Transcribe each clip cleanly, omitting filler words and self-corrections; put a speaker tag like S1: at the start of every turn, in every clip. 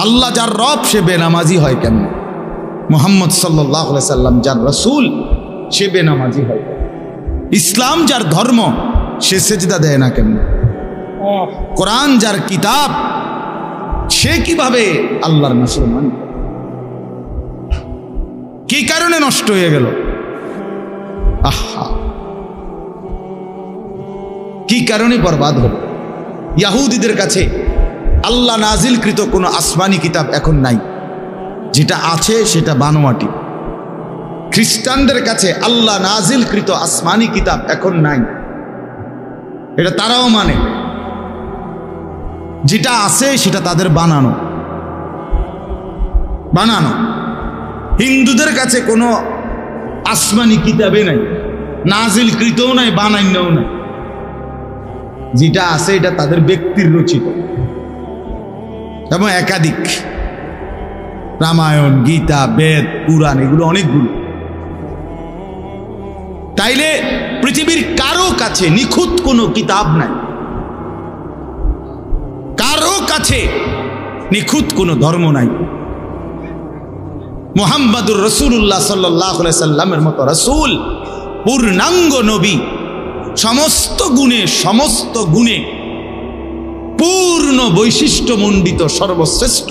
S1: আল্লাহ যার রব সে বেনামাজি হয় কেন? মুহাম্মদ সাল্লাল্লাহু আলাইহি সাল্লাম যার রাসূল সে বেনামাজি হয় কেন? ইসলাম যার ধর্ম সে সেজদা দেয় না কেন? কোরআন যার কিতাব সে কিভাবে আল্লাহর নাফরমান? কি কারণে নষ্ট হয়ে গেল? আহা, কি কারণে বরবাদ হল? ইহুদিদের কাছে আল্লাহ নাজিলকৃত কোনো আসমানি কিতাব এখন নাই, যেটা আছে সেটা বানোয়াটি। খ্রিস্টানদের কাছে আল্লাহ নাজিলকৃত আসমানি কিতাব এখন নাই, এটা তারাও মানে। যেটা আছে সেটা তাদের বানানো। হিন্দুদের কাছে কোনো আসমানি কিতাবে নাই, নাজিলকৃতও নাই, বানাইনাও নাই। যেটা আছে এটা তাদের ব্যক্তির রচিত এবং একাধিক। রামায়ণ, গীতা, বেদ, পুরাণ এগুলো অনেকগুলো। তাইলে পৃথিবীর কারো কাছে নিখুঁত কোনো কিতাব নাই, কারো কাছে নিখুঁত কোনো ধর্ম নাই। মুহাম্মাদুর রাসূলুল্লাহ সাল্লাল্লাহু আলাইহি সাল্লামের মতো রাসূল পূর্ণাঙ্গ নবী, সমস্ত গুণে পূর্ণ বৈশিষ্ট্যমণ্ডিত, সর্বশ্রেষ্ঠ,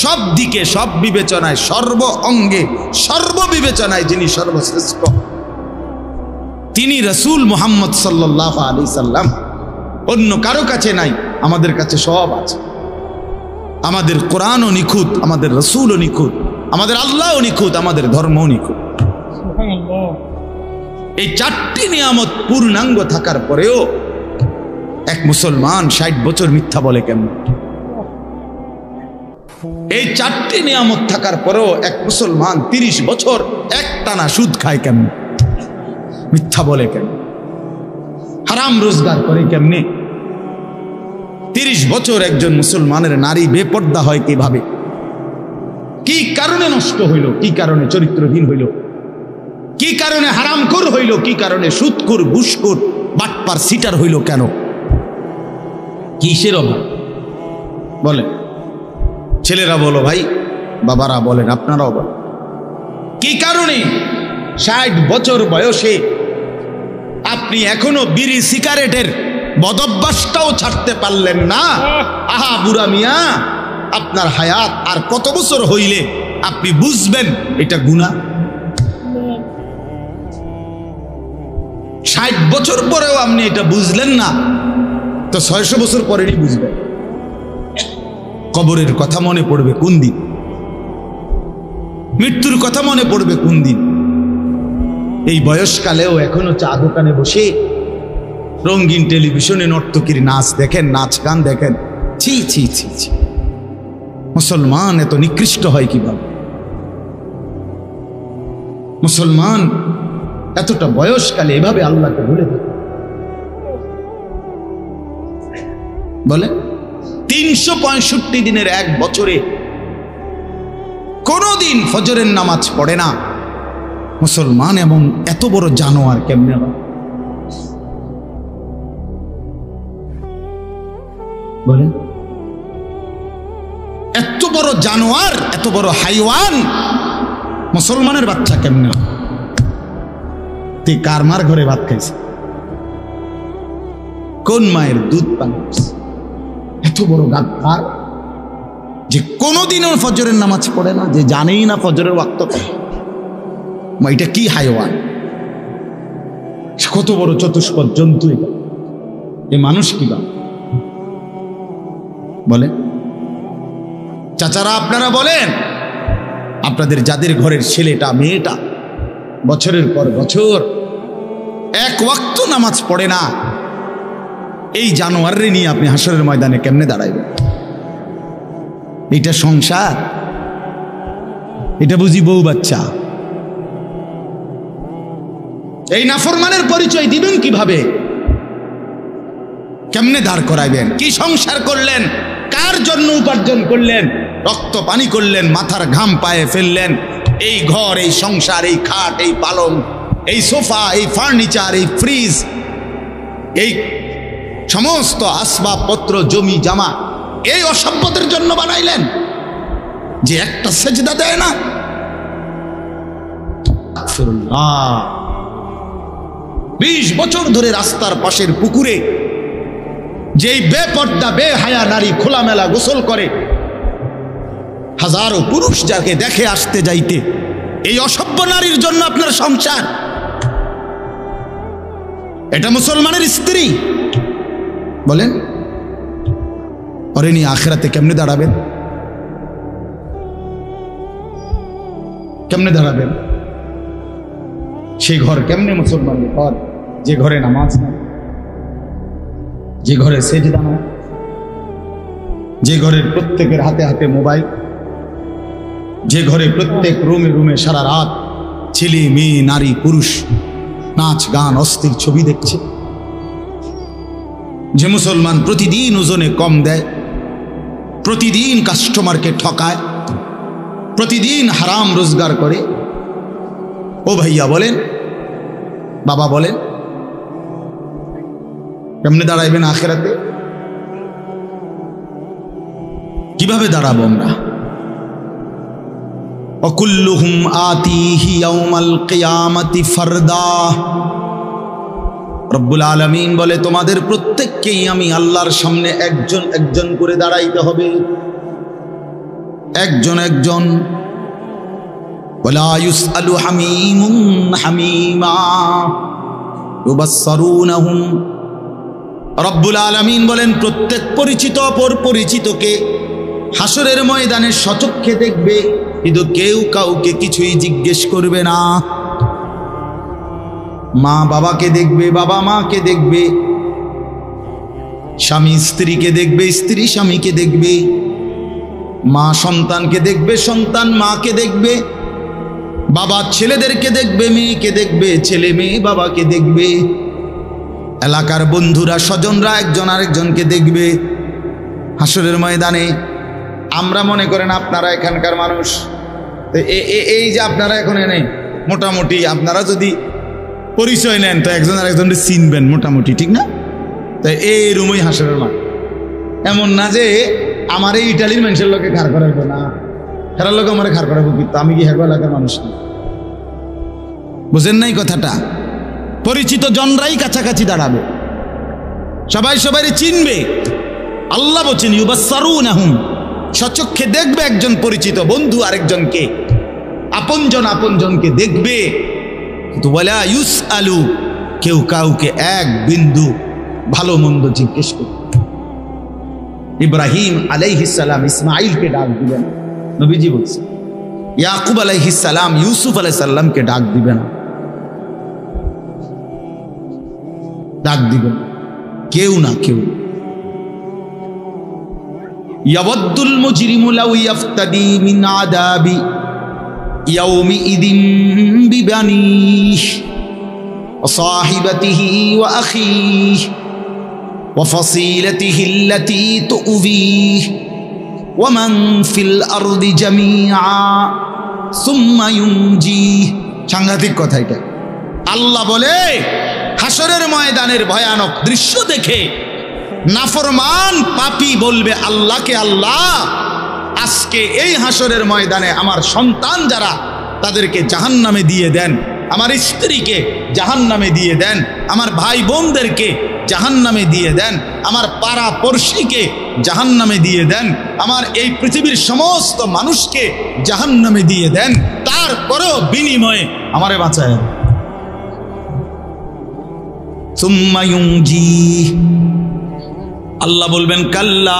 S1: সব দিকে সব বিবেচনায়, সর্ব অঙ্গে সর্ববিবেচনায় যিনি সর্বশ্রেষ্ঠ, তিনি রাসূল মুহাম্মদ সাল্লাল্লাহু আলাইহি সাল্লাম। অন্য কারো কাছে নাই, আমাদের কাছে সব আছে। আমাদের কোরআনও নিখুঁত, আমাদের রাসূলও নিখুঁত, আমাদের আল্লাহও নিখুঁত, আমাদের ধর্মও নিখুঁত। এই চারটি নিয়ামত পূর্ণাঙ্গ থাকার পরেও এক মুসলমান 60 বছর মিথ্যা বলে কেন? এই চারটি নিয়ামত থাকার পরেও এক মুসলমান 30 বছর একটানা সুদ খায় কেন? মিথ্যা বলে কেন? হারাম রোজগার করে কেমনে? 30 বছর একজন মুসলমানের নারী বেপর্দা হয় কিভাবে? কি কারণে নষ্ট হইল? কি কারণে চরিত্রহীন হইল? কি কারণে হারামখোর হইল? কি কারণে সুদখোর, ঘুষখোর, বাটপার, সিটার হইল কেন? কিসের অভাব বলেন? ছেলেরা বলো ভাই, বাবারা বলেন, আপনারাও বলেন, কি কারণে 60 বছর বয়সে আপনি এখনো বিড়ি সিগারেটের বদভ্যাসটাও ছাড়তে পারলেন না? আহা বুড়া মিয়া, আপনার হায়াত আর কত বছর হইলে আপনি বুঝবেন এটা গুনাহ? 60 বছর পরেও আপনি এটা বুঝলেন না, তো 600 বছর পরেই বুঝবেন। কবরের কথা মনে পড়বে কোন দিন? মৃত্যুর কথা মনে পড়বে কোন দিন? এই বয়সকালেও এখনো চা দোকানে বসে রঙিন টেলিভিশনে নর্তকীর নাচ দেখেন, নাচ গান দেখেন। ছি ছি ছি ছি, মুসলমান এত নিকৃষ্ট হয় কিভাবে? মুসলমান এতটা বয়সকালে এভাবে আল্লাহকে ভুলে থাকে? বলে 365 দিনের এক বছরে কোনদিন ফজরের নামাজ পড়ে না মুসলমান, এবং এত বড় জানোয়ার কেমনে হয়? বলে এত বড় জানোয়ার, এত বড় হাইওয়ান মুসলমানের বাচ্চা কেমনে হয়? তুই কার মার ঘরে ভাত খাইছে? কোন মায়ের দুধ পান করছে? এত বড় গাদ্দার যে কোনোদিনও ফজরের নামাজ পড়ে না, যে জানেই না ফজরের ওয়াক্ত কত। এটা কি হাইওয়ান? কত বড় চতুষ্পদ জন্তু এটা! এ মানুষ কি বা বলে? চাচারা আপনারা বলেন, আপনাদের যাদের ঘরের ছেলেটা মেয়েটা বছরের পর বছর এক ওয়াক্ত নামাজ পড়ে না, এই জানোয়াররে নিয়ে আপনি হাসরের ময়দানে কেমনে দাঁড়াইবেন? এটা সংসার? এটা বুঝি বউ বাচ্চা? এই নাফরমানের পরিচয় দিবেন কিভাবে? কেমনে দাঁড় করাইবেন? কি সংসার করলেন? কার জন্য উপার্জন করলেন? রক্ত পানি করলেন, মাথার ঘাম পায়ে ফেললেন। এই ঘর, এই সংসার, এই খাট, এই পালং, এই সোফা, এই ফার্নিচার, এই ফ্রিজ, এই সমস্ত আসবাবপত্র, জমি জামা এই অসভ্যদের জন্য বানাইলেন। যে একটা সেজদা দেয় না। 20 বছর ধরে রাস্তার পাশের পুকুরে যেই বেপর্দা বেহায়া নারী খোলামেলা গোসল করে, হাজারো পুরুষ যাকে দেখে আসতে যাইতে, এই অসভ্য নারীর জন্য আপনার সংসার। এটা মুসলমানের স্ত্রী বলেন, ওরে নিয়ে আখিরাতে কেমনে দাঁড়াবেন? কেমনে দাঁড়াবেন? সেই ঘর কেমনে মুসলমানের ঘর যে ঘরে নামাজ নাই, যে ঘরে সেজদা নাই, যে ঘরের প্রত্যেকের হাতে হাতে মোবাইল, যে ঘরে প্রত্যেক রুমে রুমে সারা রাত ছেলে মেয়ে নারী পুরুষ নাচ গান অস্থির ছবি দেখছে, যে মুসলমান প্রতিদিন ওজনে কম দেয়, প্রতিদিন কাস্টমারকে ঠকায়, প্রতিদিন হারাম রোজগার করে। ও ভাইয়া বলেন, বাবা বলেন, কেমনে দাঁড়াইবেন আখিরাতে? কিভাবে দাঁড়াবো আমরা? অকুল্লুহুম আতিহি ইয়াউমাল কিয়ামাতি ফারদা। রব্বুল আলামিন বলে, তোমাদের প্রত্যেককেই আমি আল্লাহর সামনে একজন একজন করে দাঁড়াইতে হবে, একজন একজন। ওয়ালা ইউসআলু হামীমুন হামীমা ইউবাসসারুনহুম। রব্বুল আলামিন বলেন, প্রত্যেক পরিচিত অপর পরিচিতকে হাসরের ময়দানে সচক্ষে দেখবে, কিন্তু কেউ কাউকে কিছুই জিজ্ঞেস করবে না। মা বাবাকে দেখবে, বাবা মাকে দেখবে, স্বামী স্ত্রীকে দেখবে, স্ত্রী স্বামীকে দেখবে, মা সন্তানকে দেখবে, সন্তান মাকে দেখবে, বাবা ছেলেদেরকে দেখবে, মেয়েকে দেখবে, ছেলে মেয়ে বাবাকে দেখবে, এলাকার বন্ধুরা স্বজনরা একজন আরেকজনকে দেখবে হাসরের ময়দানে। আমরা মনে করেন আপনারা এখানকার মানুষ, এই যে আপনারা এখন এনে মোটামুটি আপনারা যদি পরিচয় নেন তো একজন আরেকজনকে চিনবেন মোটামুটি, ঠিক না? তাই এই রুমই হাসরের মাঠ। এমন না যে আমার এই ইটালির মানুষের লোকে ঘাড় করাবো না, হেরার লোক আমার ঘাড় করাবো, কিন্তু আমি কি হেরবো এলাকার মানুষ না? বুঝেন নাই কথাটা? পরিচিত জনরাই কাছাকাছি দাঁড়াবে, সবাই সবাই চিনবে। আল্লাহ বলছেন ইউবাসসারুনহুম, সচক্ষে দেখবে একজন পরিচিত বন্ধু আরেকজনকে, আপনজন আপনজনকে দেখবে। কিন্তু ওয়ালা ইউসআলু, কেউ কাউকে এক বিন্দু ভালো মন্দ জিজ্ঞেস করবে। ইব্রাহিম আলাইহিস সালাম ইসমাইলকে ডাক দিবেন, নবীজি বলছেন। ইয়াকুব আলাইহিস সালাম ইউসুফ আলাইহিস সালামকে ডাক দিবেন, ডাক দিবেন কেউ না কেউ। ইয়াওয়াদ্দুল মুজরিমু লাউ ইয়াফতাদি মিন আযাবি ইয়াউমিইযিন বিবানিহি ওয়া সাহিবাতিহি ওয়া আখিহি ওয়া ফাসিলাতিহি আল্লাতী তু'বিহি ওয়া মান ফিল আরদি জামিআ সুম্মা ইউনজিহি। সাংঘাতিক কথা এটা। আল্লাহ বলে, হাসরের ময়দানের ভয়ানক দৃশ্য দেখে নাফরমান পাপী বলবে আল্লাহকে, আল্লাহ আজকে এই হাসরের ময়দানে আমার সন্তান যারা তাদেরকে জাহান্নামে দিয়ে দেন, আমার স্ত্রীকে জাহান্নামে দিয়ে দেন, আমার ভাই বোনদেরকে জাহান্নামে দিয়ে দেন, আমার পাড়া পড়শিকে জাহান্নামে দিয়ে দেন, আমার এই পৃথিবীর সমস্ত মানুষকে জাহান্নামে দিয়ে দেন, তারপরও বিনিময়ে আমারে বাঁচায়। সুম্মা ইউনজিহি, আল্লাহ বলবেন কাল্লা,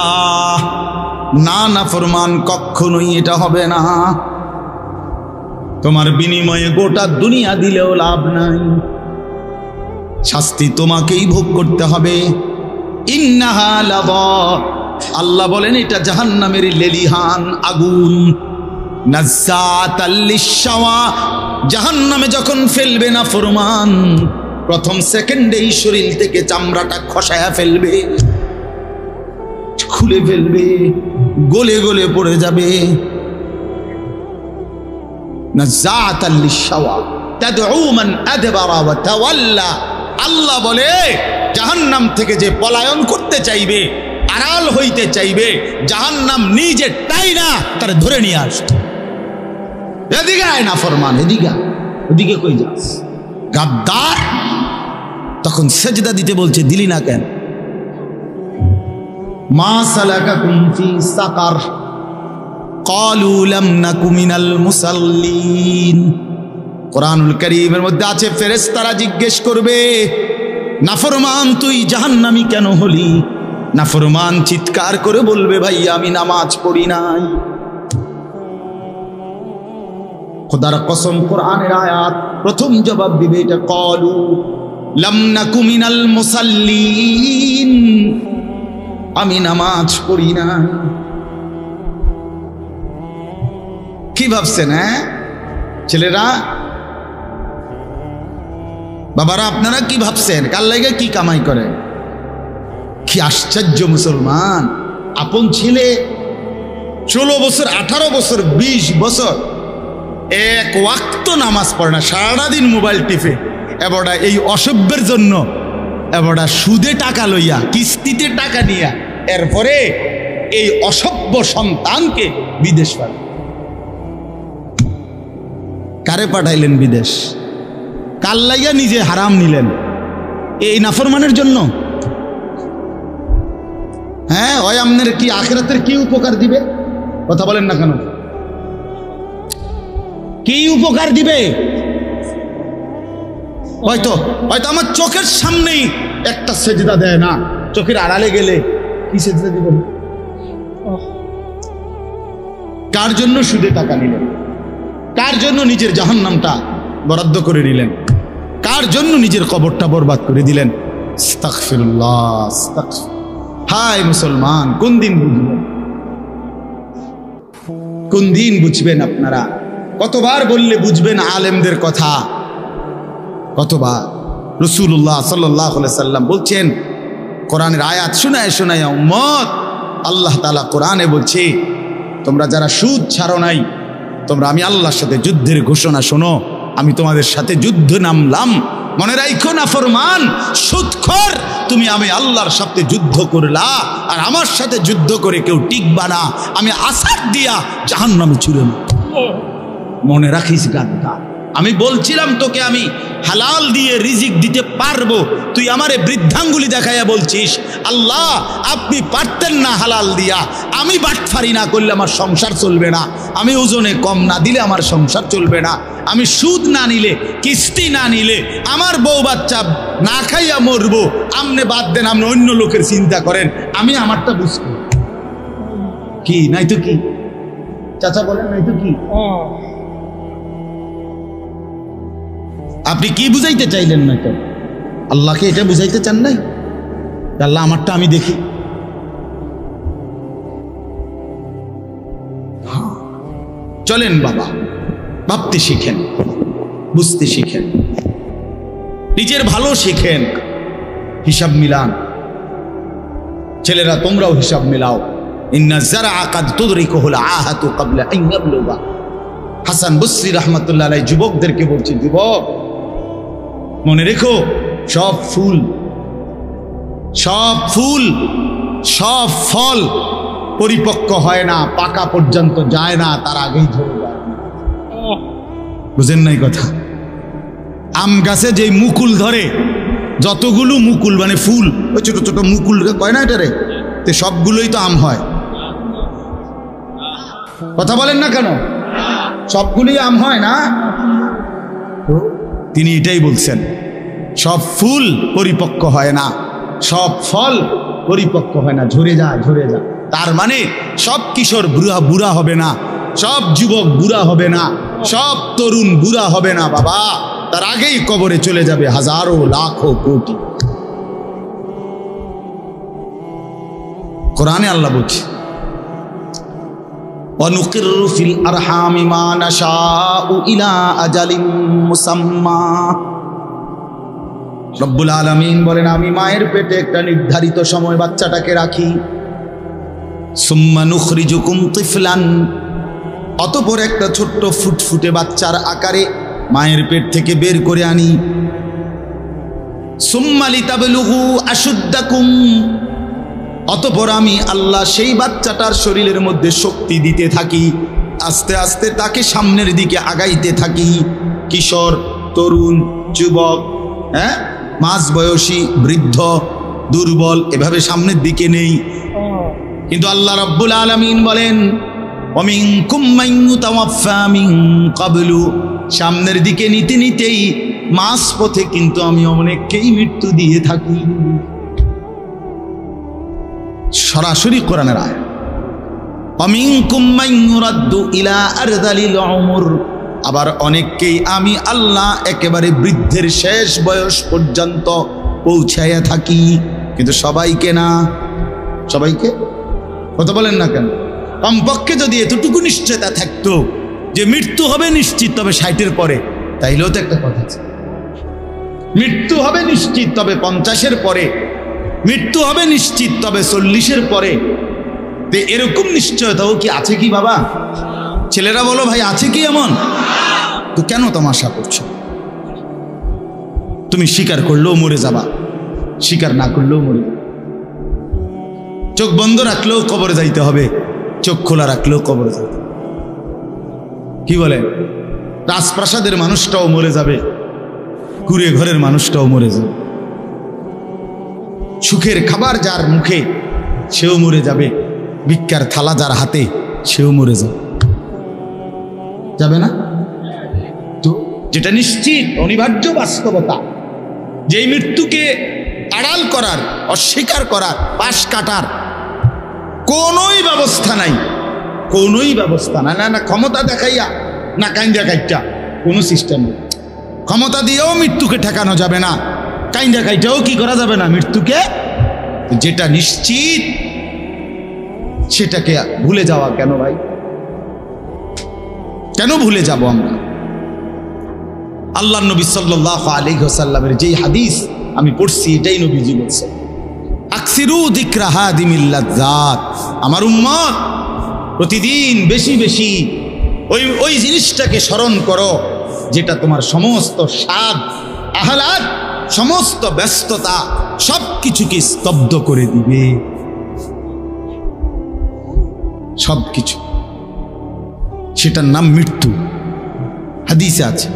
S1: না না ফরমান, কখনোই এটা হবে না। তোমার বিনিময়ে গোটা দুনিয়া দিলেও লাভ নাই, শাস্তি তোমাকেই ভোগ করতে হবে। ইন্নাহা লাযা, আল্লাহ বলেন এটা জাহান্নামের লেলিহান আগুন। নাজ্জাতাল লিশ-শাওয়া, জাহান্নামে যখন ফেলবে না ফরমান, প্রথম সেকেন্ডেই শরীর থেকে চামড়াটা খসায়া ফেলবে, খুলে ফেলবে, গলে গলে পড়ে যাবে। নাজ্জাতাল লিশ-শাওয়া তাদউ মান আদবারা ওয়া তাওয়াল্লা। আল্লাহ বলে জাহান্নাম থেকে যে পলায়ন করতে চাইবে আড়াল হইতে চাইবে, জাহান্নাম নিজে তাই না তার ধরে নিয়ে আসবে। এদিকে আয় নাফরমান, এদিকে, ওদিকে কই যাস গাদ্দার। তখন সেজদা দিতে বলছে, দিলি না কেন? মা সালাকাকুম ফি সাকার ক্বালু লাম নাকু মিনাল মুসাল্লিন। কোরআনুল কারীমের মধ্যে আছে, ফেরেশতারা জিজ্ঞেস করবে, নাফরমান তুই জাহান্নামী কেন হলি? নাফরমান চিৎকার করে বলবে, ভাই আমি নামাজ পড়ি নাই। খোদার কসম, কোরআনের আয়াত প্রথম জবাব দিবে এটা, ক্বালু লাম নাকু মিনাল মুসাল্লিন, আমি নামাজ পড়ি না। কি ভাবছেন হ্যাঁ ছেলেরা, বাবারা আপনারা কি ভাবছেন? কার লাগে কি কামাই করে? কি আশ্চর্য মুসলমান! আপন ছেলে 16 বছর, 18 বছর, 20 বছর এক ওয়াক্ত নামাজ পড়ে না, সারাদিন মোবাইল টিপে। এবারটা এই অসভ্যের জন্য এবারটা সুদে টাকা লইয়া, কিস্তিতে টাকা নিয়া, এরপরে এই অসভ্য সন্তানকে বিদেশ পাঠায়। কারে পাঠাইলেন বিদেশ? কার লাইয়া নিজে হারাম নিলেন? এই নাফরমানের জন্য? হ্যাঁ, ওই আপনার কি আখিরাতের কি উপকার দিবে? কথা বলেন না কেন? কি উপকার দিবে? হয়তো আমার চোখের সামনেই একটা সেজদা দেয় না, চোখের আড়ালে গেলে কি সেজদা দিবেন? কার জন্য সুদে টাকা নিলেন? কার জন্য নিজের জাহান্নামটা বরাদ্দ করে নিলেন? কার জন্য নিজের কবরটা বরবাদ করে দিলেন? আস্তাগফিরুল্লাহ, আস্তাগফির। হায় মুসলমান, কোন দিন বুঝবেন? কোন দিন বুঝবেন আপনারা? কতবার বললে বুঝবেন আলেমদের কথা? কতবার? রাসূলুল্লাহ সাল্লাল্লাহু আলাইহি সাল্লাম বলছেন, কোরআনের আয়াত শোনায় শোনায় উম্মত, আল্লাহ তাআলা কোরআনে বলছে, তোমরা যারা সুদ ছাড়ো নাই, তোমরা আমি আল্লাহর সাথে যুদ্ধের ঘোষণা শোনো, আমি তোমাদের সাথে যুদ্ধ নামলাম। মনে রাখো না ফরমান, সুদখোর, তুমি আমি আল্লাহর সাথে যুদ্ধ করলা, আর আমার সাথে যুদ্ধ করে কেউ টিকবা না, আমি আসাদ দিয়া জাহান্নামে ছুঁড়ে মারব। মনে রাখিস গাদ্দার, আমি বলছিলাম তোকে আমি হালাল দিয়ে রিজিক দিতে পারবো, তুই আমারে বৃদ্ধাঙ্গুলি দেখাইয়া বলছিস আল্লাহ আপনি পারতেন না হালাল দিয়া। আমি বাটফারি না করলে আমার সংসার চলবে না, আমি ওজনে কম না দিলে আমার সংসার চলবে না, আমি সুদ না নিলে, কিস্তি না নিলে আমার বউ বাচ্চা না খাইয়া মরবো। আমনে বাদ দেন, আপনি অন্য লোকের চিন্তা করেন, আমি আমারটা বুঝবো। কি নাই তো কি চাচা বলেন, নাই তো কি? আপনি কি বুঝাইতে চাইলেন? না তো আল্লাহকে এটা বুঝাইতে চান নাই? আল্লাহ আমারটা আমি দেখি। চলেন বাবা, ভাবতে শিখেন, বুঝতে শিখেন, নিজের ভালো শিখেন, হিসাব মিলান। ছেলেরা তোমরাও হিসাব মিলাও। ইন্না যারআ কাদ তুদরিকুহুল আহাতু ক্বাবলা আন ইয়াবলুগা। হাসান বসরি রাহমাতুল্লাহ আলাইহি যুবকদেরকে বলছে, যুবক মনে রেখো, সব ফুল, সব ফল পরিপক্ক হয় না, পাকা পর্যন্ত যায় না, তার আগেই ঝরে যায়। বুঝেন নাই কথা? আম গাছে যে মুকুল ধরে, যতগুলো মুকুল মানে ফুল, ওই ছোট ছোট মুকুল কয় না এটারে, তো সবগুলোই তো আম হয়। কথা বলেন না কেন? সবগুলোই আম হয় না? তিনি এটাই বলছেন, সব ফুল পরিপক্ক হয় না, সব ফল পরিপক্ক হয় না, ঝরে যায়, ঝরে যায়। তার মানে সব কিশোর বুড়া হবে না, সব যুবক বুড়া হবে না, সব তরুণ বুড়া হবে না বাবা, তার আগেই কবরে চলে যাবে হাজারো লাখো কোটি। কোরআনে আল্লাহ বলছে, ওয়ানুকিরু ফিল আরহামি মা নাশাউ ইলা আজালিম মুসাম্মা। রব্বুল আলামিন বলেন, আমি মায়ের পেটে একটা নির্ধারিত সময় বাচ্চাটাকে রাখি। সুম্মা নুখরিজুকুম তিফলান, অতঃপর একটা ছোট্ট ফুটফুটে বাচ্চার আকারে মায়ের পেট থেকে বের করে আনি। সুম্মা লিতাবলুগু আশুদ্দাকুম, অতঃপর আমি আল্লাহ সেই বাচ্চাটার শরীরের মধ্যে শক্তি দিতে থাকি, আস্তে আস্তে তাকে সামনের দিকে আগাইতে থাকি। কিশোর, তরুণ, যুবক, মাঝবয়সী, বৃদ্ধ, দুর্বল, এভাবে সামনের দিকে নেই। কিন্তু আল্লাহ রাব্বুল আলামিন বলেন ওয়ামিনকুম মান ইউতাওয়াফা মিন ক্বাবলু, সামনের দিকে নিতে নিতেই মাঝ পথে কিন্তু আমি অনেককেই মৃত্যু দিয়ে থাকি। সরাসরি কোরআনের আয়াত। ওয়ামিনকুম মান ইউরাদ্দু ইলা আরযালিল উমর, আবার অনেককেই আমি আল্লাহ একেবারে বৃদ্ধের শেষ বয়স পর্যন্ত পৌঁছাইয়া থাকি, কিন্তু সবাইকে না। সবাইকে কথা বলেন না কেন? কমপক্ষে যদি এতটুকু নিশ্চয়তা থাকতো যে মৃত্যু হবে নিশ্চিত, তবে 60-এর পরে, তাইলেও তো একটা কথা আছে। মৃত্যু হবে নিশ্চিত, তবে 50-এর পরে, মৃত্যু হবে নিশ্চিত, তবে 40-এর পরে। এরকম নিশ্চয়তাও কি আছে কি বাবা? ছেলেরা বলো ভাই, আছে কি এমন? তো কেন তামাশা করছো? তুমি স্বীকার করলেও মরে যাবা, স্বীকার না করলেও মরে যাবা। চোখ বন্ধ রাখলেও কবরে যাইতে হবে, চোখ খোলা রাখলেও কবরে যাইতে হবে। কি বলে? রাজপ্রাসাদের মানুষটাও মরে যাবে, কুড়ে ঘরের মানুষটাও মরে যাবে। সুখের খাবার যার মুখে সেও মরে যাবে, ভিক্ষার থালা যার হাতে সেও মরে যাবে। যাবে না? তো যেটা নিশ্চিত অনিবার্য বাস্তবতা, যেই মৃত্যুকে আড়াল করার, অস্বীকার করার, পাশ কাটার কোনোই ব্যবস্থা নাই, কোনোই ব্যবস্থা নাই। না না ক্ষমতা দেখাইয়া, না কাইন্দা কাইটা, কোনো সিস্টেম নেই। ক্ষমতা দিয়েও মৃত্যুকে ঠেকানো যাবে না, কাইন্দা কাইটাও কি করা যাবে না মৃত্যুকে। যেটা নিশ্চিত সেটাকে ভুলে যাওয়া কেন ভাই? কেন ভুলে যাব আমরা? আল্লাহ নবী সাল্লাল্লাহু আলাইহি ওয়াসাল্লামের যেই হাদিস আমি পড়ছি, এটাই নবীজি বলছেন, আকসিরু যিকরা হাদিমিল লাযযাত, আমার উম্মত প্রতিদিন বেশি বেশি ওই জিনিসটাকে স্মরণ করো যেটা তোমার সমস্ত স্বাদ, আহ্লাদ, সমস্ত ব্যস্ততা সবকিছুকে স্তব্ধ করে দিবে। সবকিছু, সেটার নাম মৃত্যু। হাদিসে আছে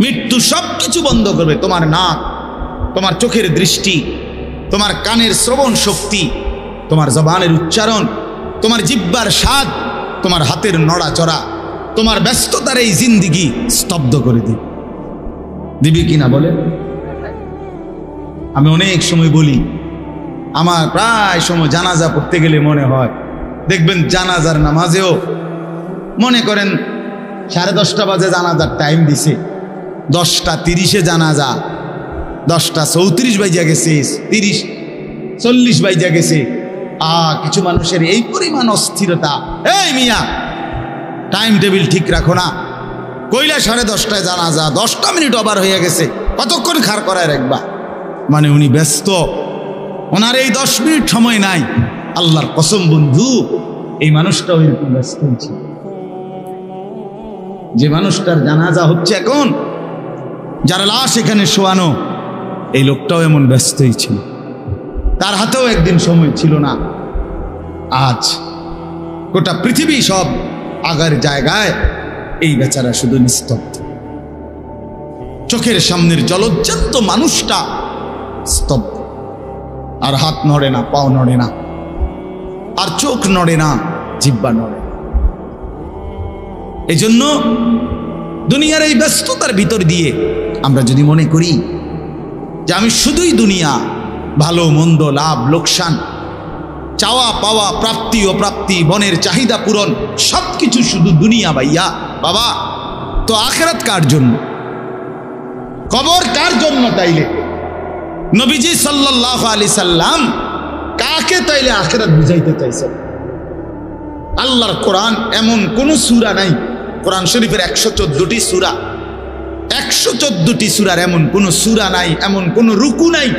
S1: মৃত্যু সবকিছু বন্ধ করবে। তোমার নাক, তোমার চোখের দৃষ্টি, তোমার কানের শ্রবণ শক্তি, তোমার জবানের উচ্চারণ, তোমার জিহ্বার স্বাদ, তোমার হাতের নড়াচড়া, তোমার ব্যস্ততার এই জিন্দিগি স্তব্ধ করে দিবে। দিবে কিনা বলে? আমি অনেক সময় বলি, আমার প্রায় সময় জানাজা পড়তে গেলে মনে হয়, দেখবেন জানাজার নামাজেও মনে করেন 10:30 বাজে জানাজার টাইম দিছে, 10:30 জানাজা, 10:34 বাজে গেছে, 30-40 বাজে গেছে। কিছু মানুষের এই পরিমাণ অস্থিরতা, এই মিয়া টাইম টেবিল ঠিক রাখো না, কইলা 10:30টায় জানাজা, 10টা মিনিট ওভার হয়ে গেছে, কতক্ষণ খাড় করায় রাখবা? মানে উনি ব্যস্ত, ওনার এই 10 মিনিট সময় নাই। আল্লাহর কসম বন্ধু, এই মানুষটাও এরকম ব্যস্ত ছিল। যে মানুষটার জানাজা হচ্ছে এখন, যার লাশ এখানে শোয়ানো, এই লোকটাও এমন ব্যস্তই ছিল। তার হাতেও একদিন সময় ছিল না। আজ গোটা পৃথিবী সব আগার জায়গায়, এই বেচারা শুধু নিস্তব্ধ। চোখের সামনের জলজ্জান্ত মানুষটা স্তব্ধ, আর হাত নড়ে না, পাও নড়ে না, আর চোখ নড়ে না, জিহ্বা নড়ে। এই জন্য দুনিয়ার এই ব্যস্ততার ভিতর দিয়ে আমরা যদি মনে করি যে আমি শুধুই দুনিয়া, ভালো মন্দ, লাভ লোকসান, চাওয়া পাওয়া, প্রাপ্তি অপ্রাপ্তি, মনের চাহিদা পূরণ, সবকিছু শুধু দুনিয়া ভাইয়া, বাবা তো আখিরাত কার জন্য? কবর কার জন্য? তাইলে নবীজি সাল্লাল্লাহু আলাইহি সাল্লাম কাকে তাইলে আখিরাত বুঝাইতে চাইছেন? আল্লাহর কোরআন এমন কোন সূরা নাই, কোরআন শরীফের 114টি সূরা, 114টি সূরার এমন কোন সূরা নাই, এমন কোন রুকু নাই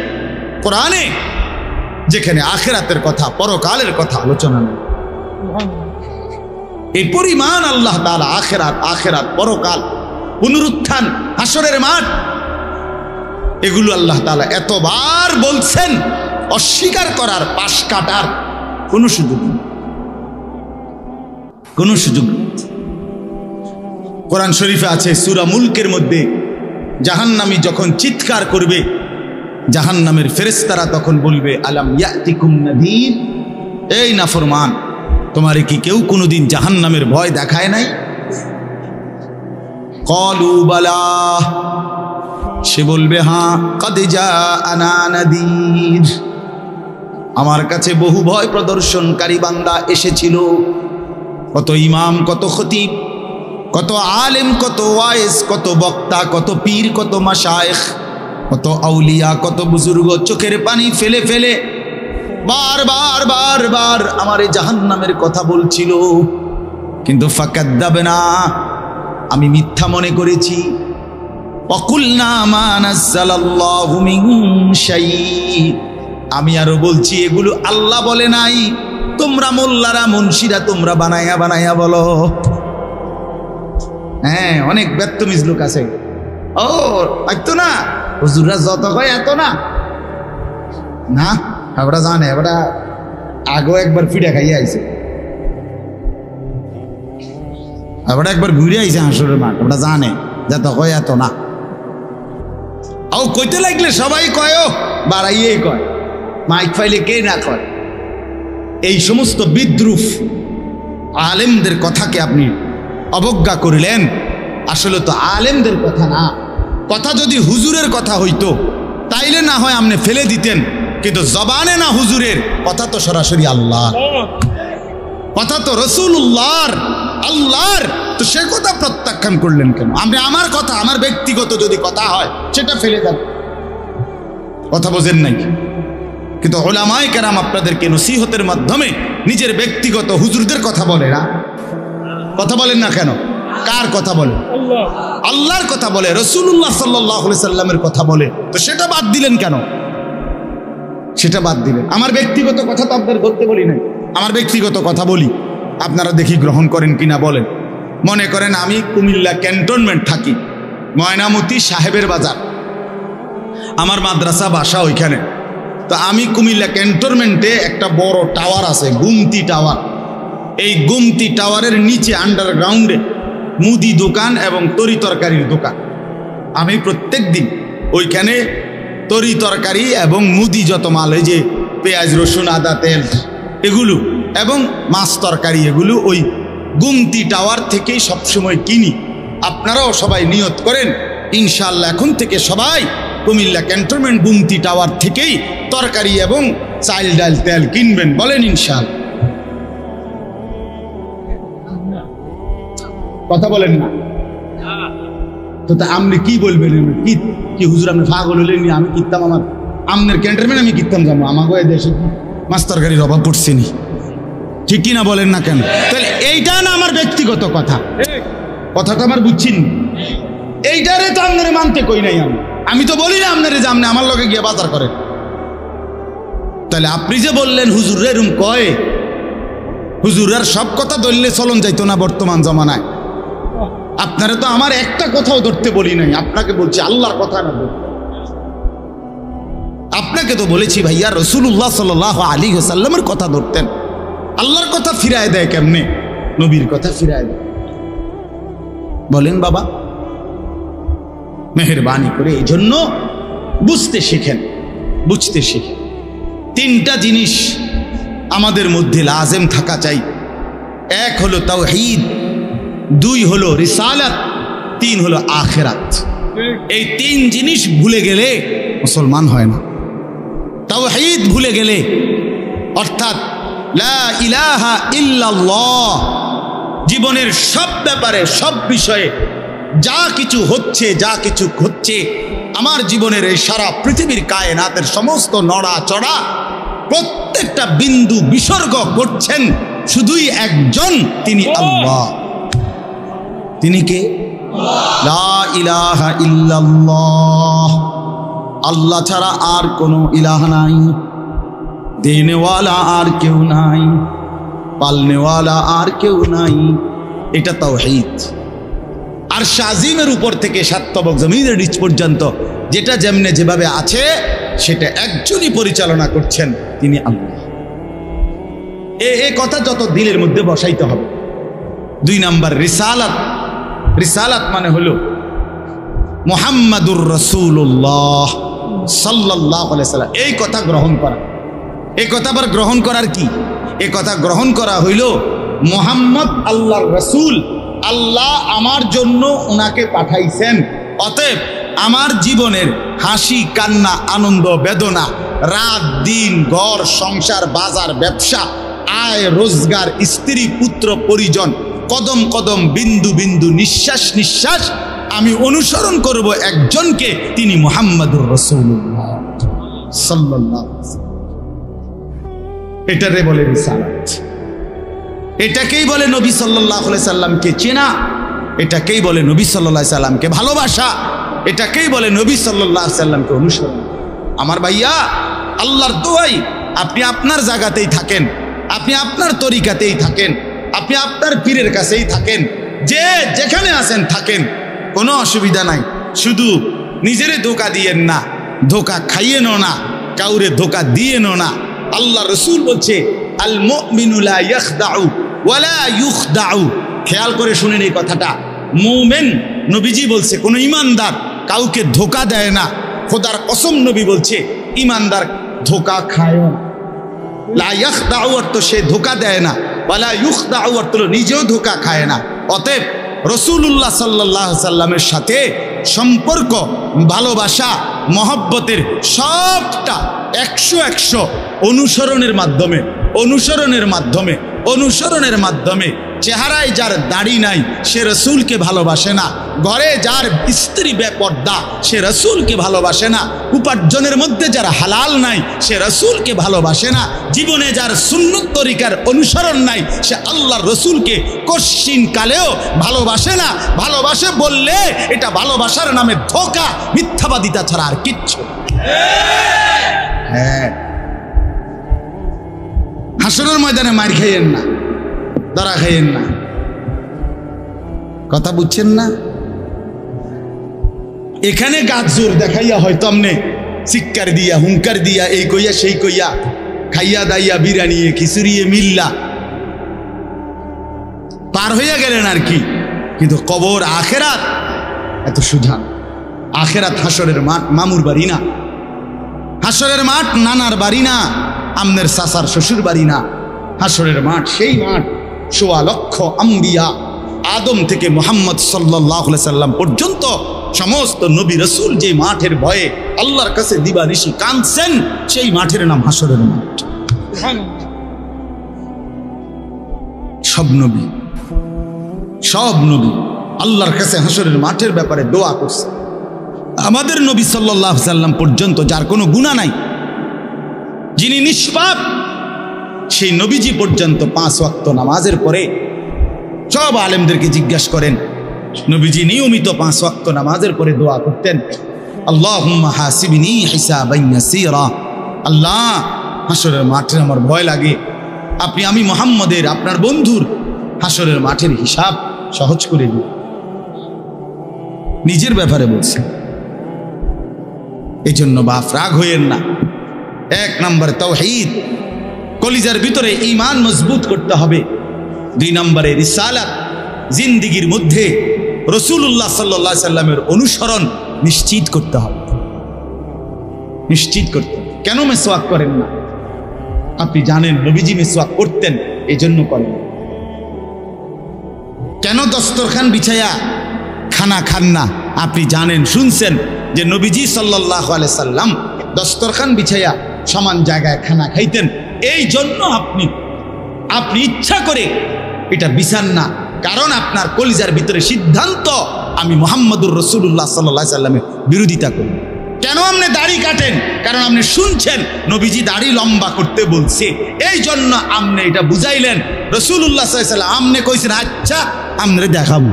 S1: কোরআনে যেখানে আখিরাতের কথা, পরকালের কথা আলোচনা নেই। এই পরিমাণ আল্লাহ তাআলা আখিরাত, আখিরাত, পরকাল, পুনরুত্থান, হাসরের মাঠ, এগুলো আল্লাহ তাআলা এতবার বলছেন, অস্বীকার করার, পাশ কাটার কোনো সুযোগ নেই, কোনো সুযোগ নেই। কোরআন শরীফে আছে সূরা মুলকের মধ্যে, জাহান্নামী যখন চিৎকার করবে, জাহান্নামের ফেরেশতারা তখন বলবে আলাম ইয়াতিকুম নাযীর, এই নাফরমান, তোমারে কি কেউ কোনোদিন জাহান্নামের ভয় দেখায় নাই? ক্বালু বালা, সে বলবে হ্যাঁ, কদ জাআনা নাযীর, আমার কাছে বহু ভয় প্রদর্শনকারী বান্দা এসেছিল। কত ইমাম, কত খতিব, কত আলেম, কত ওয়াইজ, কত বক্তা, কত পীর, কত মাশায়েখ, কত আউলিয়া, কত বুজুর্গ চোখের পানি ফেলে ফেলে বারবার বারবার আমার এই জাহান্নামের কথা বলছিল, কিন্তু ফাকাদ্দাবনা, আমি মিথ্যা মনে করেছি। ওয়াকুলনা মা নাযালাল্লাহু মিন শাই, আমি আরো বলছি এগুলো আল্লাহ বলে নাই, তোমরা মোল্লারা মুন্সিরা তোমরা বানায়া বানায়া বলো। হ্যাঁ, অনেক বেত্তমিজ লোক আছে, ও তো না হুজুররা যত কয় এত না, না আমরা জানে, ওটা আগেও একবার ফিডা খাইয়ে আইছে, ওটা একবার ঘুরে আইছে হাঁসুরের মাঠ, ওটা জানে যত কয় এত না। ও কইতে লাগলে সবাই কয়, ও বাড়াইয়েই কয়, মাইক ফাইলে কে না কয়। এই সমস্ত বিদ্রুপ আলেমদের কথাকে আপনি অবজ্ঞা করিলেন। আসলে তো আলেমদের কথা না, কথা যদি হুজুরের কথা হইতো তাইলে না হয় আপনি ফেলে দিতেন, কিন্তু জবানে না হুজুরের কথা, তো সরাসরি আল্লাহ কথা, তো রাসূলুল্লাহর, আল্লাহর, তো সে কথা প্রত্যাখ্যান করলেন কেন? আপনি আমার কথা, আমার ব্যক্তিগত যদি কথা হয় সেটা ফেলে দেন, কথা বোঝেন নাই। কিন্তু উলামায়ে কেরাম আপনাদেরকে নসিহতের মাধ্যমে নিজের ব্যক্তিগত হুজুরদের কথা বলে না, কথা বলেন না কেন? কার কথা বলে? আল্লাহর কথা বলে, রাসূলুল্লাহ সাল্লাল্লাহু আলাইহি সাল্লামের কথা বলে, তো সেটা বাদ দিলেন কেন? সেটা বাদ দিলেন। আমার ব্যক্তিগত কথা তো আপনাদের ধরতে বলি নাই, আমার ব্যক্তিগত কথা বলি, আপনারা দেখি গ্রহণ করেন কিনা বলেন। মনে করেন আমি কুমিল্লা ক্যান্টনমেন্ট থাকি, ময়নামতি সাহেবের বাজার, আমার মাদ্রাসা বাসা ওইখানে। তো আমি কুমিল্লা ক্যান্টনমেন্টে একটা বড় টাওয়ার আছে, গুমতি টাওয়ার। এই গুমতি টাওয়ারের নিচে আন্ডারগ্রাউন্ডে মুদি দোকান এবং তরি তরকারির দোকান। আমি প্রত্যেক দিন ওইখানে তরি তরকারি এবং মুদি যত মাল, এই যে পেঁয়াজ রসুন আদা তেল এগুলো এবং মাছ তরকারি, এগুলো ওই গুমতি টাওয়ার থেকেই সবসময় কিনি। আপনারাও সবাই নিয়ত করেন ইনশাআল্লাহ এখন থেকে সবাই কুমিল্লা ক্যান্টনমেন্ট গুমতি টাওয়ার থেকেই তরকারি এবং চাল ডাল তেল কিনবেন, বলেন ইনশাআল্লাহ। কথা বলেন না তো, তা আপনি কি বলবেন? কি কি হুজুর আপনি পাগল হলেন? আমি কিনতাম, আমার আমনের ক্যান্টনমেন্ট আমি কিনতাম যাবো, আমাকে দেশে মাছ তরকারির অভাব পড়ছে নি, ঠিক কিনা বলেন না কেন? তাহলে এইটা না আমার ব্যক্তিগত কথা, কথাটা আমার বুঝছেন, এইটারে তো আপনারে মানতে কই নাই। আমি তো বলি না আপনারে যে আপনি আমার লগে গিয়ে বাজার করেন। তাহলে আপনি যে বললেন হুজুর এরম কয়, হুজুরের সব কথা ধরলে চলন যাইতো না বর্তমান জমানায়। আপনারা তো আমার একটা কথাও ধরতে বলি নাই, আপনাকে বলছি আল্লাহর কথা না বল। আপনাকে তো বলেছি ভাইয়া রাসূলুল্লাহ সাল্লাল্লাহু আলাইহি ওয়াসাল্লামের কথা ধরতেন। আল্লাহর কথা ফিরায় দেয় কেমনে? নবীর কথা ফিরায় দেয়, বলেন বাবা। মেহেরবানি করে এই জন্য বুঝতে শিখেন, বুঝতে শিখেন। তিনটা জিনিস আমাদের মধ্যে লাজেম থাকা চাই। এক হলো তাওহীদ, দুই হলো রিসালাত, তিন হলো আখিরাত। এই তিন জিনিস ভুলে গেলে মুসলমান হয় না। তাওহীদ ভুলে গেলে, অর্থাৎ লা ইলাহা ইল্লাল্লাহ, জীবনের সব ব্যাপারে সব বিষয়ে যা কিছু হচ্ছে, যা কিছু ঘটছে, আমার জীবনের এই সারা পৃথিবীর কায়নাতের সমস্ত নড়া চড়া প্রত্যেকটা বিন্দু বিসর্গ করছেন শুধুই একজন, তিনি আল্লাহ। তিনি কে? লা ইলাহা ইল্লাল্লাহ, আল্লাহ ছাড়া আর কোনো ইলাহ নাই, দেনেওয়ালা আর কেউ নাই, পালনেওয়ালা আর কেউ নাই। এটা তাওহীদ। আর শাজিমের উপর থেকে সাত তবক জমিনের নিচ পর্যন্ত যেটা যেমনে যেভাবে আছে সেটা একজনই পরিচালনা করছেন, তিনি আল্লাহ। এই কথা যত দিলের মধ্যে বসাইতে হবে। 2 নাম্বার রিসালাত। রিসালাত মানে হলো মুহাম্মাদুর রাসূলুল্লাহ সাল্লাল্লাহু আলাইহি ওয়াসাল্লাম, এই কথা গ্রহণ করা। এই কথা আবার গ্রহণ করার কি? এই কথা গ্রহণ করা হইল মুহাম্মদ আল্লাহর রাসূল, আল্লাহ আমার জন্য ওনাকে পাঠাইছেন, অতএব আমার জীবনের হাসি কান্না আনন্দ বেদনা, রাত দিন, ঘর সংসার বাজার ব্যবসা, আয় রোজগার, স্ত্রী পুত্র পরিজন, কদম কদম বিন্দু বিন্দু নিঃশ্বাস নিঃশ্বাস আমি অনুসরণ করব একজনকে, তিনি মুহাম্মাদুর রাসূলুল্লাহ সাল্লাল্লাহু আলাইহি ওয়াসাল্লাম। এটারে বলে রিসালাত। এটাকেই বলে নবী সাল্লাল্লাহু আলাইহি সাল্লামকে চেনা, এটাকেই বলে নবী সাল্লাল্লাহু আলাইহি সাল্লামকে ভালোবাসা, এটাকেই বলে নবী সাল্লাল্লাহু আলাইহি সাল্লামকে অনুসরণ। আমার ভাইয়া, আল্লাহর দোয়াই আপনি আপনার জায়গাতেই থাকেন, আপনি আপনার তরিকাতেই থাকেন, আপনি আপনার পীরের কাছেই থাকেন, যে যেখানে আছেন থাকেন, কোনো অসুবিধা নাই। শুধু নিজেরে ধোঁকা দিয়েন না, ধোঁকা খাইয়েন না, কাউরে ধোঁকা দিয়েন না। আল্লাহ রসুল বলছে আল মুমিনু লা ইয়াখদাউ ওয়ালা ইউখদাউ। খেয়াল করে শুনেন এই কথাটা। মুমিন, নবীজি বলছে, কোন ইমানদার কাউকে ধোঁকা দেয় না। খোদার কসম নবী বলছে ইমানদার ধোঁকা খায় না। লা ইয়াখদাউ অর্থ সে ধোঁকা দেয় না, ওয়ালা ইউখদাউ অর্থ নিজেও ধোঁকা খায় না। অতএব রাসূলুল্লাহ সাল্লাল্লাহু আলাইহি সাল্লামের সাথে সম্পর্ক, ভালোবাসা, মহব্বতের সবটা 100 অনুসরণের মাধ্যমে, অনুসরণের মাধ্যমে, অনুসরণের মাধ্যমে। চেহারায় যার দাড়ি নাই সে রসুলকে ভালোবাসে না, ঘরে যার স্ত্রী বেপর্দা সে রসুলকে ভালোবাসে না, উপার্জনের মধ্যে যার হালাল নাই সে রসুলকে ভালোবাসে না, জীবনে যার সুন্নত তরিকার অনুসরণ নাই সে আল্লাহর রসুলকে কশ্চিন কালেও ভালোবাসে না। ভালোবাসে বললে এটা ভালোবাসার নামে ধোঁকা, মিথ্যাবাদিতা ছাড়া আর কিচ্ছু। হ্যাঁ, হাসরের ময়দানে মার খাইয়েন না, ধরা খাইয়েন না। কথা বুঝছেন না? এখানে গাছ জোর দেখাইয়া হয়তো আমনে চিৎকার দিয়া হুঙ্কার দিয়া এই কইয়া সেই কইয়া খাইয়া দাইয়া বিরানিয়ে খিচুড়িয়ে মিল্লা পার হইয়া গেলেন আর কি। কিন্তু কবর আখেরাত এত সুজা। আখেরাত হাসরের মাঠ, মামুর বাড়ি না। হাসরের মাঠ নানার বাড়ি না, আমনের চাচার শ্বশুর বাড়ি না। হাসরের মাঠ সেই মাঠ ১৬ লক্ষ আম্বিয়া, আদম থেকে মুহাম্মদ সাল্লাল্লাহু আলাইহি সাল্লাম পর্যন্ত সমস্ত নবী রাসূল যে মাঠের ভয়ে আল্লাহর কাছে দিবানিশি কাঁদছেন, সেই মাঠের নাম হাসরের মাঠ। সব নবী, সব নবী আল্লাহর কাছে হাসরের মাঠের ব্যাপারে দোয়া করছে। আমাদের নবী সাল্লাল্লাহু আলাইহি সাল্লাম পর্যন্ত যার কোনো গুনাহ নাই, যিনি নিষ্পাপ, সেই নবীজি পর্যন্ত 5 ওয়াক্ত নামাজের পরে সব আলেমদেরকে জিজ্ঞাসা করেন, নবীজি নিয়মিত 5 ওয়াক্ত নামাজের পরে দোয়া করতেন, আল্লাহুম্মা হাসিবনি হিসাবান ইয়াসীরা। আল্লাহ, হাসরের মাঠে আমার ভয় লাগে, আপনি আমি মুহাম্মদের, আপনার বন্ধুর হাসরের মাঠের হিসাব সহজ করে দিন। নিজের ব্যাপারে বলছেন। এই জন্য বাপ রাগ হইয়েন না। 1 নম্বরে তাওহীদ, কলিজার ভিতরে ঈমান মজবুত করতে হবে। 2 নম্বরে রিসালাত, জিন্দেগির মধ্যে রাসূলুল্লাহ সাল্লাল্লাহু আলাইহি সাল্লামের অনুসরণ নিশ্চিত করতে হবে। নিশ্চিত করতে হবে। কেন মিসওয়াক করেন না? আপনি জানেন নবীজি মিসওয়াক করতেন, এই জন্য করেন। কেন দস্তরখান বিছায়া খানা খান না? আপনি জানেন, শুনছেন যে নবীজি সাল্লাল্লাহু আলাইহি সাল্লাম দস্তরখান বিছায়া সমান জায়গায় খানা খাইতেন, এই জন্য আপনি ইচ্ছা করে এটা বিছান না। কারণ আপনার কলিজার ভিতরে সিদ্ধান্ত, আমি মুহাম্মদুর রাসূলুল্লাহ সাল্লাল্লাহু আলাইহি সাল্লামের বিরোধিতা করি। কেন আপনি দাড়ি কাটেন? কারণ আপনি শুনছেন নবীজি দাড়ি লম্বা করতে বলছে, এই জন্য আপনি এটা বুঝাইলেন। রাসূলুল্লাহ সাল্লাল্লাহু আলাইহি সাল্লাম আপনি কইছেন, আচ্ছা আমরে দেখাবো,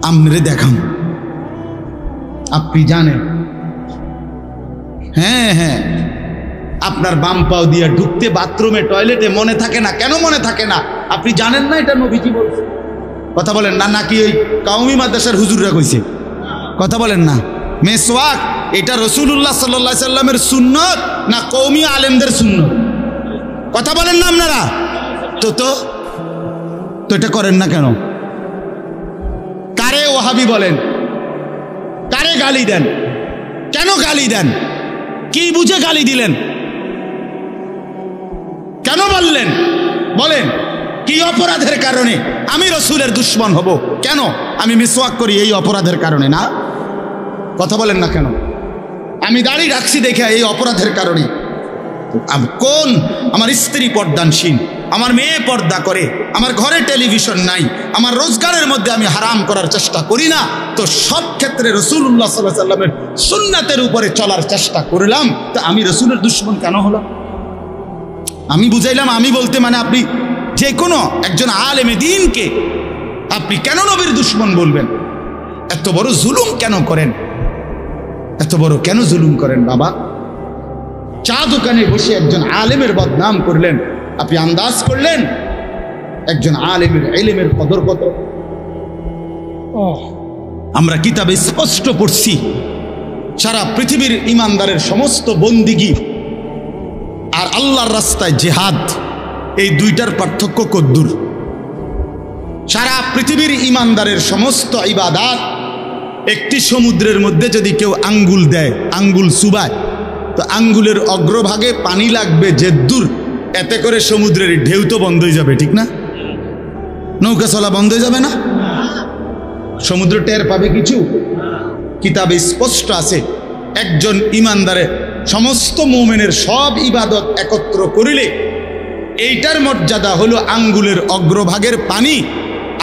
S1: আমরে দেখাবো। আপনি জানেন, হ্যাঁ হ্যাঁ, আপনার বাম পাও দিয়ে ঢুকতে বাথরুমে টয়লেটে মনে থাকে না। কেন মনে থাকে না? আপনি জানেন না এটা নবীজি বলছে। কথা বলেন না, নাকি ওই কাউমি মাদ্রাসার হুজুররা কইছে? কথা বলেন না। মেসওয়াক এটা রাসূলুল্লাহ সাল্লাল্লাহু আলাইহি সাল্লামের সুন্নত না কওমি আলেমদের সুন্নত? কথা বলেন না আপনারা। তো এটা করেন না কেন? কারে ওয়াহাবি বলেন? কারে গালি দেন? কেন গালি দেন? কি বুঝে গালি দিলেন? কেন বললেন? বলেন কি অপরাধের কারণে আমি রাসূলের দুশমন হব? কেন? আমি মিসওয়াক করি এই অপরাধের কারণে না? কথা বলেন না কেন? আমি দাড়ি রাখছি দেখে এই অপরাধের কারণে? কোন আমার স্ত্রী পর্দানশীল, আমার মেয়ে পর্দা করে, আমার ঘরে টেলিভিশন নাই, আমার রোজগারের মধ্যে আমি হারাম করার চেষ্টা করি না, তো সব ক্ষেত্রে রাসূলুল্লাহ সাল্লাল্লাহু আলাইহি সাল্লামের সুন্নাতের উপরে চলার চেষ্টা করলাম, তো আমি রাসূলের দুশমন কেন হলাম? আমি বুঝাইলাম, আমি বলতে মানে আপনি যে কোনো একজন আলেমে দ্বীনকে আপনি কেন নবীর দুশমন বলবেন? এত বড় জুলুম কেন করেন? এত বড় কেন জুলুম করেন বাবা? চা দোকানে বসে একজন আলেমের বদনাম করলেন, আপনি আন্দাজ করলেন একজন আলেমের ইলমের কদর কত? আমরা কিতাবে স্পষ্ট পড়ছি সারা পৃথিবীর ইমানদারের সমস্ত বন্দিগি আর আল্লাহর রাস্তায় জিহাদ, এই দুইটার পার্থক্য কদ্দুর। সারা পৃথিবীর ইমানদারের সমস্ত ইবাদাত একটি সমুদ্রের মধ্যে যদি কেউ আঙ্গুল দেয়, আঙ্গুল চুবায়, তো আঙ্গুলের অগ্রভাগে পানি লাগবে যে দূর, এতে করে সমুদ্রের ঢেউ তো বন্ধ হয়ে যাবে, ঠিক না? নৌকা চলা বন্ধ হয়ে যাবে না? সমুদ্র টের পাবে কিছু? কিতাবে স্পষ্ট আছে একজন ইমানদারের সমস্ত মুমিনের সব ইবাদত একত্র করিলে এইটার মর্যাদা হলো আঙ্গুলের অগ্রভাগের পানি,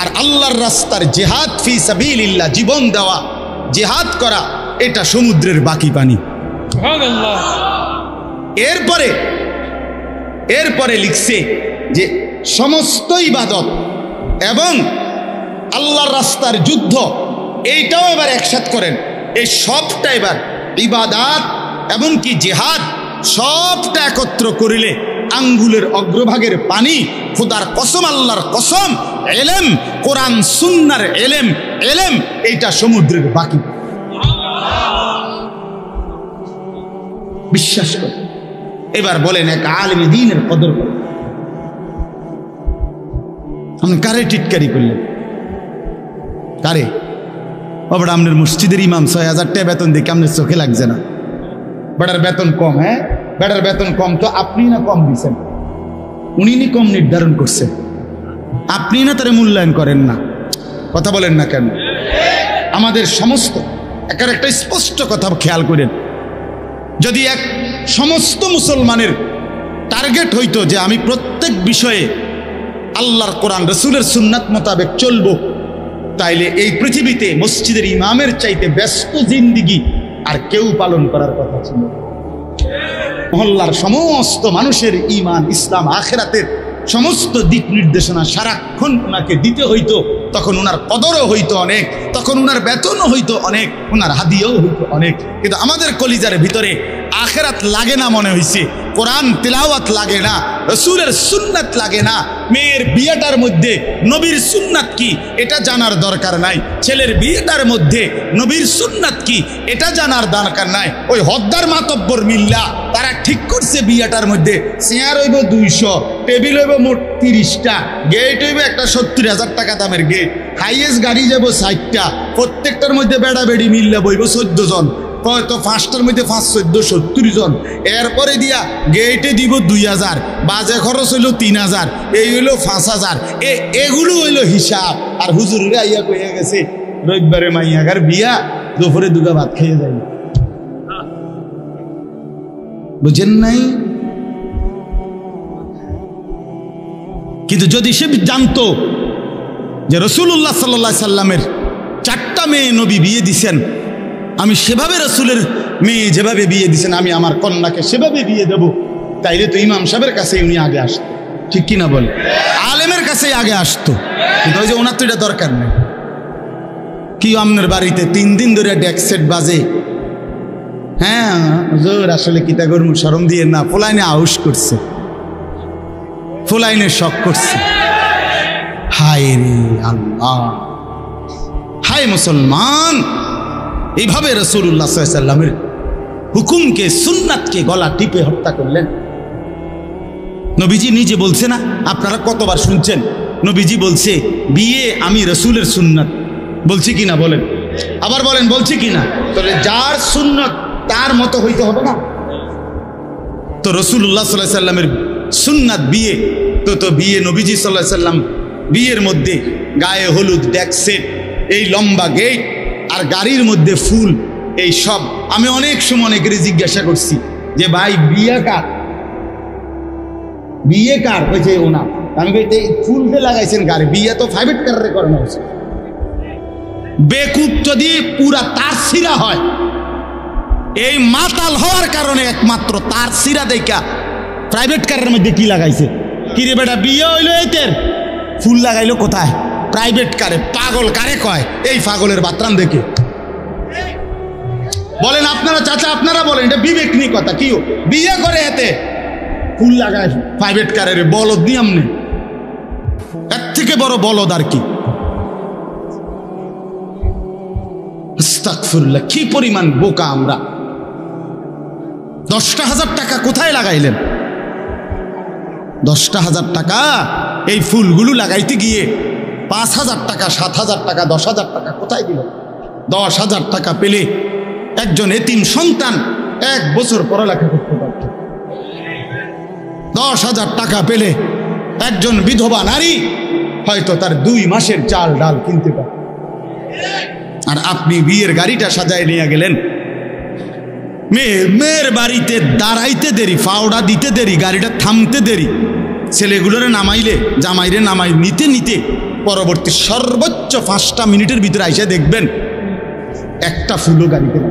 S1: আর আল্লাহর রাস্তার জিহাদ ফি সাবিলিল্লাহ, জীবন দেওয়া, জিহাদ করা, এটা সমুদ্রের বাকি পানি। এরপরে লিখছে যে সমস্ত ইবাদত এবং আল্লাহর রাস্তার যুদ্ধ এইটাও এবার একসাথ করেন, এই সবটা এবার ইবাদত এবং কি জিহাদ সবটা একত্র করিলে আঙ্গুলের অগ্রভাগের পানি, খোদার কসম, আল্লাহর কসম, এলেম, কোরআন সুন্নাহর এলেম, এইটা সমুদ্রের বাকি। বিশ্বাস করে এবার বলেন এক আলেমে দ্বীনের কদর করেন। আপনি কারে টিটকারি করলেন? কারে? বাবা আপনার মসজিদের ইমাম ৬০০০ টাকা বেতন দেখে আপনার চোখে লাগছে না? বেটার বেতন কম। হ্যাঁ, বেটার বেতন কম তো আপনি না কম দিচ্ছেন? উনি নি কম নির্ধারণ করছেন, আপনি না তারা মূল্যায়ন করেন না? কথা বলেন না কেন? আমাদের সমস্ত একটা স্পষ্ট কথা খেয়াল করেন, যদি এক সমস্ত মুসলমানের টার্গেট হইতো যে আমি প্রত্যেক বিষয়ে আল্লাহর কোরআন রাসূলের সুন্নাত মোতাবেক চলবো, তাইলে এই পৃথিবীতে মসজিদের ইমামের চাইতে ব্যস্ত জিন্দিগি আর কেউ পালন করার কথা ছিল। মহল্লার সমস্ত মানুষের ঈমান, ইসলাম, আখিরাতের সমস্ত দিক নির্দেশনা সারাক্ষণ ওনাকে দিতে হইতো, তখন ওনার কদরও হইতো অনেক, তখন ওনার বেতনও হইতো অনেক, ওনার হাদিয়াও হইতো অনেক। কিন্তু আমাদের কলিজার ভিতরে আখিরাত লাগে না মনে হইছে, কোরআন তিলাওয়াত লাগে না, রাসূলের সুন্নাত লাগে না, মেয়ের বিয়েটার মধ্যে নবীর সুন্নাত কি এটা জানার দরকার নাই, ছেলের বিয়েটার মধ্যে নবীর সুন্নাত কি এটা জানার দরকার নাই। ওই হদ্দার মাতব্বর মিল্লা তারা ঠিক করছে বিয়েটার মধ্যে চেয়ার হইব 200, টেবিল হইব মোট 30টা, গেট হইব একটা 70,000 টাকা দামের গেট, হাইয়েস্ট গাড়ি যাব 60টা, প্রত্যেকটার মধ্যে বেড়া বেড়ি মিল্লা বইব 14 জন, তো 5টার মধ্যে 5, 14, 70 জন। এরপরে দিয়া গেটে দিব 2000, বাজে খরচ হইল 3000, এই হইল 5000, এগুলো হইল হিসাব। আর হুজুরেরা আইয়া কইয়া গেছে রবিবারে মাইয়াগার বিয়া, দুপুরে দুগা ভাত খেয়ে যাই। বুঝেন নাই? কিন্তু যদি সে জানতো যে রাসূলুল্লাহ সাল্লাল্লাহু আলাইহি সাল্লামের 4টা মেয়ে নবী বিয়ে দিছেন, আমি সেভাবে রাসূলের মেয়ে যেভাবে বিয়ে দিছেন আমি আমার কন্যাকে সেভাবে বিয়ে দেব, তাইলে তো ইমাম সাহেবের কাছে উনি আগে আসতো, ঠিক কিনা বলে? আলেমের কাছেই আগে আসতো। কিন্তু ওই যে ওনার তো এটা দরকার নেই। কি আপনার বাড়িতে 3 দিন ধরে ডেক সেট বাজে? হ্যাঁ হুজুর আসলে কিতা করব, শরম দিয়ে না, ফোলাইনে আউশ করছে, ফোলাইনে শখ করছে। হায় রে আল্লাহ, হায় মুসলমান, এইভাবে রাসূলুল্লাহ সাল্লাল্লাহু আলাইহি ওয়াসাল্লামের হুকুমকে, সুন্নাতকে গলা টিপে হত্যা করলেন। নবীজি নিজে বলছে না, আপনারা কতবার শুনছেন, নবীজি বলছে বিয়ে আমি রাসূলের সুন্নাত, বলছি কিনা বলেন, আবার বলেন বলছি কিনা? তাহলে যার সুন্নাত তার মতো হইতে হবে না? তো রাসূলুল্লাহ সাল্লাল্লাহু আলাইহি ওয়াসাল্লামের সুন্নাত বিয়ে, তো বিয়ে নবীজি সাল্লাল্লাহু আলাইহি ওয়াসাল্লাম বিয়ের মধ্যে গায়ে হলুদ, ডেক সেট, এই লম্বা গেট আর গাড়ির মধ্যে ফুল, এই সব। আমি অনেক সময় অনেকেরই জিজ্ঞাসা করছি যে ভাই বিয়ে কার, বিয়ে কার? কইছে ওনা। আমি কইতে ফুল দিয়ে লাগাইছেন গাড়ি, বিয়ে তো প্রাইভেট কারে করানো হয়েছে। বেকুব যদি পুরা তার সিরা হয়, এই মাতাল হওয়ার কারণে একমাত্র তার সিরা দেখা প্রাইভেট কারের মধ্যে কি লাগাইছে। কি রে বেটা, বিয়ে হইলো এইতের, ফুল লাগাইলো কোথায়? প্রাইভেট কারে। পাগল কারে কয়? এই পাগলের বাতরাম দেখে। বলেন আপনারা চাচা, আপনারা বলেন, এটা বিবেক নিয়ে কথা। কি বিয়ে করে এতে ফুল লাগায় প্রাইভেট কারের? বলদ নিয়ম নেই, এর থেকে বড় বলদ আর কি। আস্তাগফিরুল্লাহ, কি পরিমাণ বোকা আমরা। 10,000 টাকা কোথায় লাগাইলেন? 10,000 টাকা এই ফুলগুলো লাগাইতে গিয়ে 5,000 টাকা, 7,000 টাকা, 10,000 টাকা কোথায় দিল? 10,000 টাকা পেলে একজন এতিম সন্তান 1 বছর পড়ালেখা করতে পারত। 10,000 টাকা পেলে একজন বিধবা নারী হয়তো তার 2 মাসের চাল ডাল কিনতে পারে। আর আপনি বিয়ের গাড়িটা সাজায় নিয়ে গেলেন, মেয়ের বাড়িতে দাঁড়াইতে দেরি, ফাওড়া দিতে দেরি, গাড়িটা থামতে দেরি, ছেলেগুলোরে নামাইলে জামাইরে নামাই নিতে নিতে পরবর্তী সর্বোচ্চ 5টা মিনিটের ভিতরে আইসা দেখবেন একটা ফুলও গাড়িতে না।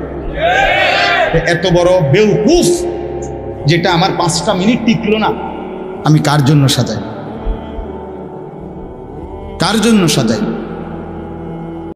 S1: এত বড় বেউকুফ যেটা আমার 5টা মিনিট টিকলো না, আমি কার জন্য সাজাই? কার জন্য সাজাই?